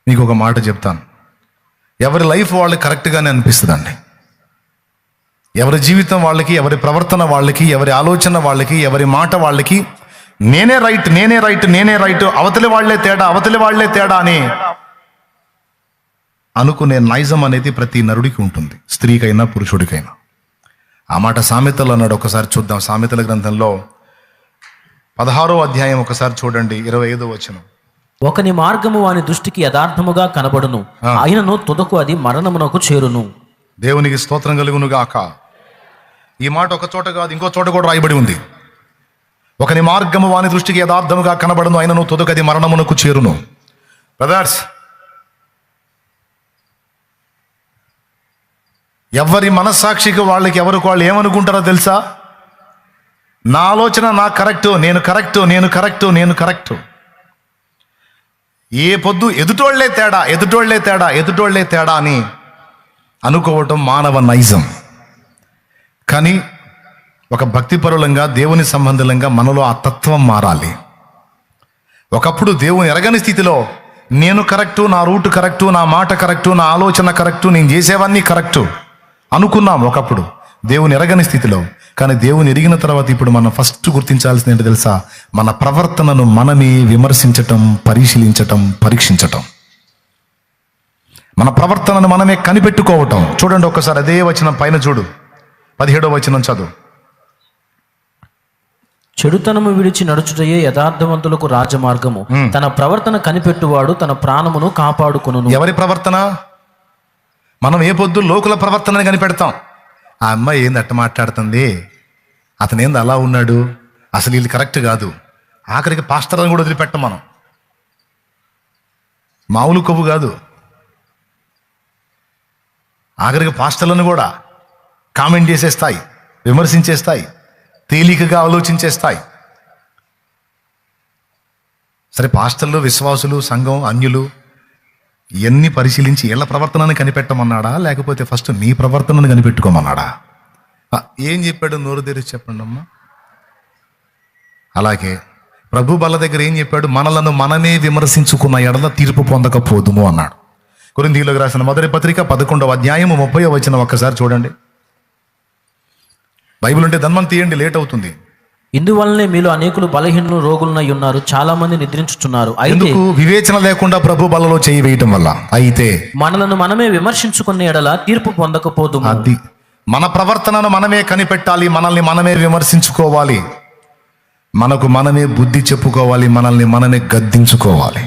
మీకు ఒక మాట చెప్తాను, ఎవరి లైఫ్ వాళ్ళకి కరెక్ట్గానే అనిపిస్తుందండి. ఎవరి జీవితం వాళ్ళకి, ఎవరి ప్రవర్తన వాళ్ళకి, ఎవరి ఆలోచన వాళ్ళకి, ఎవరి మాట వాళ్ళకి నేనే రైట్, నేనే రైట్, నేనే రైట్, అవతలి వాళ్లే తేడా, అవతలి వాళ్లే తేడా అని అనుకునే నైజం అనేది ప్రతి నరుడికి ఉంటుంది, స్త్రీకైనా పురుషుడికైనా. ఆ మాట సామెతలు అన్నాడు. ఒకసారి చూద్దాం. సామెతల గ్రంథంలో 16వ అధ్యాయం ఒకసారి చూడండి, 25వ వచనం. ఒకని మార్గము వాని దృష్టికి యథార్థముగా కనబడును, ఆయనను తుదకు అది మరణమునకు చేరును. దేవునికి స్తోత్రం కలుగును గాక. ఈ మాట ఒక చోట కాదు, ఇంకో చోట కూడా రాయబడి ఉంది. ఒకని మార్గము వాని దృష్టికి యథార్థముగా కనబడును, ఆయనను తుదకు అది మరణమునకు చేరును. బ్రదర్స్, ఎవరి మనస్సాక్షికి వాళ్ళకి ఎవరికి వాళ్ళు ఏమనుకుంటారో తెలుసా? నా ఆలోచన నాకు కరెక్టు, నేను కరెక్టు, నేను కరెక్టు, నేను కరెక్టు. ఏ పొద్దు ఎదుటోళ్లే తేడా, ఎదుటోళ్లే తేడా, ఎదుటోళ్లే తేడా అని అనుకోవటం మానవ నైజం. కానీ ఒక భక్తిపరులంగా, దేవుని సంబంధంగా మనలో ఆ తత్వం మారాలి. ఒకప్పుడు దేవుని ఎరగని స్థితిలో నేను కరెక్టు, నా రూట్ కరెక్టు, నా మాట కరెక్టు, నా ఆలోచన కరెక్టు, నేను చేసేవన్నీ కరెక్టు అనుకున్నాం ఒకప్పుడు దేవుని ఎరగని స్థితిలో. కానీ దేవుని ఎరిగిన తర్వాత ఇప్పుడు మనం ఫస్ట్ గుర్తించాల్సింది ఏంటో తెలుసా? మన ప్రవర్తనను మనమే విమర్శించటం, పరిశీలించటం, పరీక్షించటం. మన ప్రవర్తనను మనమే కనిపెట్టుకోవటం. చూడండి ఒకసారి అదే వచనం పైన చూడు, 17వ వచనం చదువు. చెడుతనము విడిచి నడుచుటయే యథార్థవంతులకు రాజమార్గము, తన ప్రవర్తన కనిపెట్టువాడు తన ప్రాణమును కాపాడుకొనును. ఎవరి ప్రవర్తన? మనం ఏ పొద్దు లోకుల ప్రవర్తనని కనిపెడతాం. ఆ అమ్మాయి ఏంది అట్ట మాట్లాడుతుంది, అతను ఏంది అలా ఉన్నాడు, అసలు వీళ్ళు కరెక్ట్ కాదు. ఆఖరికి పాస్టర్లను కూడా వదిలిపెట్టం మనం. మామూలు కొవ్వు కాదు, ఆఖరికి పాస్టర్లను కూడా కామెంట్ చేసేస్తాయి, విమర్శించేస్తాయి, తేలికగా ఆలోచించేస్తాయి. సరే, పాస్టర్లు, విశ్వాసులు, సంఘం, అన్యులు ఇవన్నీ పరిశీలించి వీళ్ళ ప్రవర్తనని కనిపెట్టమన్నాడా, లేకపోతే ఫస్ట్ నీ ప్రవర్తనను కనిపెట్టుకోమన్నాడా? ఏం చెప్పాడు? నోరు తెరిచి చెప్పండి అమ్మా. అలాగే ప్రభు బల్ల దగ్గర ఏం చెప్పాడు? మనలను మనమే విమర్శించుకున్న ఎడల తీర్పు పొందకపోదుము అన్నాడు. కొరింథీయులకు రాసిన మొదటి పత్రిక 11వ అధ్యాయము 30వ వచనం ఒక్కసారి చూడండి. బైబిల్ ఉంటే ధన్మం తీయండి, లేట్ అవుతుంది. ఇందువల్లనే మీలో అనేకులు బలహీనులు, రోగులనై ఉన్నారు, చాలా మంది నిద్రించుచున్నారు. ఎందుకు? వివేచన లేకుండా ప్రభు బలలో చేయి వేయటం వల్ల. అయితే మనలను మనమే విమర్శించుకునే ఎడల తీర్పు పొందకపోదు. అది మన ప్రవర్తనను మనమే కనిపెట్టాలి, మనల్ని మనమే విమర్శించుకోవాలి, మనకు మనమే బుద్ధి చెప్పుకోవాలి, మనల్ని మనమే గద్దించుకోవాలి.